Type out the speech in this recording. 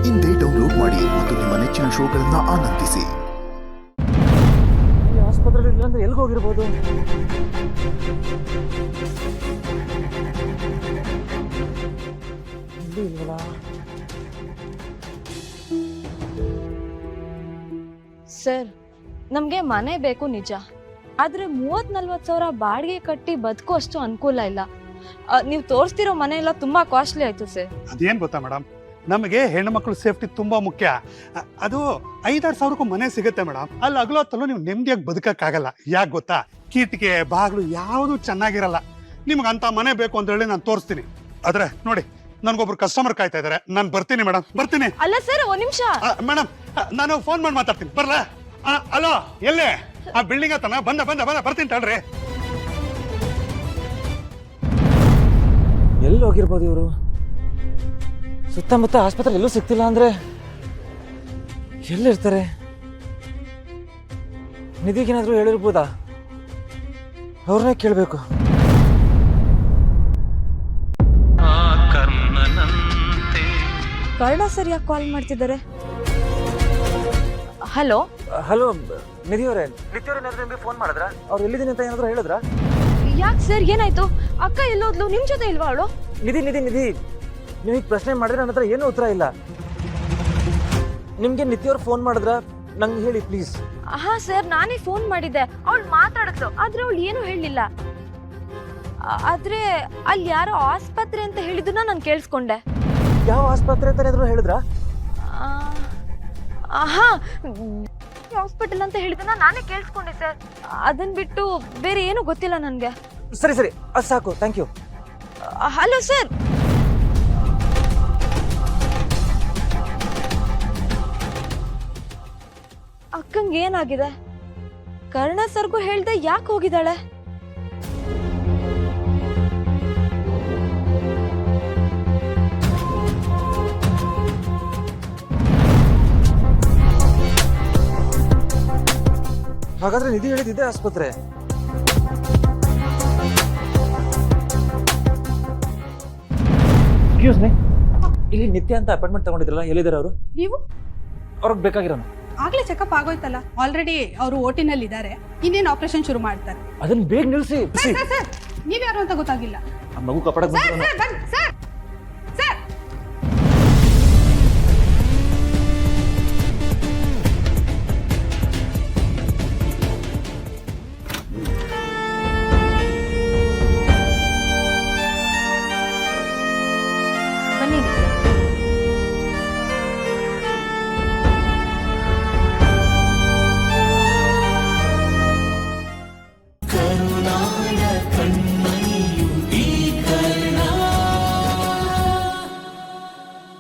ಇಂದೇ ಡೌನ್ಲೋಡ್ ಮಾಡಿ ಮತ್ತು ನಿಮ್ಮ ನೆಚ್ಚಿನ ಶೋಗಳನ್ನು ಆನಂದಿಸಿ. ಈ ಆಸ್ಪತ್ರೆಯಲ್ಲಿ ಇಲ್ಲಾಂದ್ರೆ ಎಲ್ಲಿಗೆ ಹೋಗಿರ್ಬೋದು? ಇಲ್ಲಿ ಇಲ್ವಲ್ಲ. ಸರ್, ನಮಗೆ ಮನೆ ಬೇಕು ನಿಜ, ಆದ್ರೆ 30-40 ಸಾವಿರ ಬಾಡಿಗೆ ಕಟ್ಟಿ ಬದುಕೋ ಅಷ್ಟು ಅನುಕೂಲ ಇಲ್ಲ. ನೀವು ತೋರಿಸ್ತಿರೋ ಮನೆ ಎಲ್ಲ ತುಂಬಾ ಕಾಸ್ಟ್ಲಿ ಆಯ್ತು ಸರ್. ಅದೇನ್ ಗೊತ್ತಾ ಮೇಡಮ್, ನಮಗೆ ಹೆಣ್ಣು ಮಕ್ಕಳು ಸೇಫ್ಟಿ ತುಂಬಾ ಮುಖ್ಯ. ಅದು 5-6 ಸಾವಿರಕ್ಕೂ ಮನೆ ಸಿಗುತ್ತೆ ಮೇಡಮ್. ಅಲ್ಲಿ ಅಗಲೊತ್ತಲ್ಲೂ ನೀವು ನೆಮ್ಮದಿಯಾಗಿ ಬದುಕಕ್ಕಾಗಲ್ಲ. ಯಾಕೆ ಗೊತ್ತಾ, ಕಿಟಿಕೆ ಬಾಗಿಲು ಯಾವುದು ಚೆನ್ನಾಗಿರಲ್ಲ. ನಿಮ್ಗೆ ಅಂತ ಮನೆ ಬೇಕು ಅಂತ ಹೇಳಿ ನಾನು ತೋರಿಸ್ತೀನಿ. ಆದ್ರೆ ನೋಡಿ, ನನ್ಗೊಬ್ರು ಕಸ್ಟಮರ್ ಕಾಯ್ತಾ ಇದಾರೆ. ನಾನು ಬರ್ತೀನಿ ಮೇಡಮ್, ಬರ್ತೀನಿ. ಅಲ್ಲ ಸರ್, ಒಂದ್ ನಿಮಿಷ ಮೇಡಮ್, ನಾನು ಫೋನ್ ಮಾಡಿ ಮಾತಾಡ್ತೀನಿ. ಬರ್ಲಾ? ಅಲೋ, ಎಲ್ಲೇ? ಆ ಬಿಲ್ಡಿಂಗ್ ಹತ್ತನ ಬಂದ ಬಂದ ಬಂದ ಬರ್ತೀನಿ ತಡ್ರಿ. ಎಲ್ಲಿ ಹೋಗಿರ್ಬೋದು ಇವರು? ಸುತ್ತಮುತ್ತ ಆಸ್ಪತ್ರೆ ಎಲ್ಲೂ ಸಿಗ್ತಿಲ್ಲ ಅಂದ್ರೆ ಎಲ್ಲಿರ್ತಾರೆ? ನಿಧಿಗೇನಾದ್ರೂ ಹೇಳಿರ್ಬೋದಾ? ಅವ್ರನ್ನೇ ಕೇಳಬೇಕು. ಕರ್ಣ ಸರ್ ಯಾಕೆ ಕಾಲ್ ಮಾಡ್ತಿದ್ದಾರೆ? ಹಲೋ ಹಲೋ, ನಿಧಿ ಅವರೇ, ನಿಧಿ ಅವ್ರೇನಾದ್ರೂ ನಿಮ್ಗೆ ಫೋನ್ ಮಾಡಿದ್ರ? ಅವ್ರು ಎಲ್ಲಿದ್ದೀನಿ ಅಂತ ಏನಾದ್ರು ಹೇಳಿದ್ರ? ಯಾಕೆ ಸರ್, ಏನಾಯ್ತು? ಅಕ್ಕ ಎಲ್ಲೋದ್ಲು? ನಿಮ್ ಜೊತೆ ಇಲ್ವಾ ಅವಳು? ನಿಧಿ ನಿಧಿ ನಿಧಿ, ನೀವು ಪ್ರಶ್ನೆ ಮಾಡಿದ್ರೆ ನನ್ನ ಹತ್ರ ಏನೂ ಉತ್ತರ ಇಲ್ಲ. ನಿಮ್ಗೆ ನಿಧಿ ಅವ್ರು ಫೋನ್ ಮಾಡಿದ್ರ? ನಂಗೆ ಹೇಳಿ ಪ್ಲೀಸ್. ಹಾ ಸರ್, ನಾನೇ ಫೋನ್ ಮಾಡಿದ್ದೆ. ಅವಳು ಮಾತಾಡಿದ್ಲು, ಆದ್ರೆ ಅವಳು ಏನು ಹೇಳಲಿಲ್ಲ. ಆದ್ರೆ ಅಲ್ಲಿ ಯಾರೋ ಆಸ್ಪತ್ರೆ ಅಂತ ಹೇಳಿದ್ದನ್ನ ನಾನು ಕೇಳಿಸ್ಕೊಂಡೆ. ಯಾವ ಆಸ್ಪತ್ರೆ ಅಂತ ಏನಾದ್ರು ಹೇಳಿದ್ರ? ಹಾ, ಹಾಸ್ಪಿಟಲ್ ಅಂತ ಹೇಳಿದ್ದನ್ನ ನಾನೇ ಕೇಳಿಸ್ಕೊಂಡೆ ಸರ್. ಅದನ್ ಬಿಟ್ಟು ಬೇರೆ ಏನು ಗೊತ್ತಿಲ್ಲ ನನ್ಗೆ. ಸರಿ ಸರಿ, ಅದು ಸಾಕು, ಥ್ಯಾಂಕ್ ಯು. Hello sir. ಅಕ್ಕಂಗೆ ಏನಾಗಿದೆ? ಕರ್ಣ ಸರ್ಗೂ ಹೇಳ್ದೆ ಯಾಕೆ ಹೋಗಿದ್ದಾಳೆ? ಹಾಗಾದ್ರೆ ನಿಧಿ ಹೇಳಿದ್ದೆ ಆಸ್ಪತ್ರೆ. ಎಕ್ಸ್ಕ್ಯೂಸ್ ಮೀ, ಇಲ್ಲಿ ನಿತ್ಯ ಅಂತ ಅಪಾಯಿಂಟ್ಮೆಂಟ್ ತಗೊಂಡಿದ್ರಲ್ಲ, ಎಲ್ಲಿದ್ದಾರೆ ಅವರು? ನೀವು ಅವ್ರಿಗೆ ಬೇಕಾಗಿರೋನು ಆಗ್ಲೇ ಚೆಕಪ್ ಆಗೋಯ್ತಲ್ಲ. ಆಲ್ರೆಡಿ ಅವರು ಓಟಿನಲ್ಲಿ ಇದ್ದಾರೆ. ಇನ್ನೇನು ಆಪರೇಷನ್ ಶುರು ಮಾಡ್ತಾರೆ. ಅದನ್ನ ಬೇಗ ನಿಲ್ಸಿ. ನೀವ್ಯಾರು ಅಂತ ಗೊತ್ತಾಗಿಲ್ಲ. ಆ ಮಗು ಕಪಡಕ್ಕೆ ಸರ್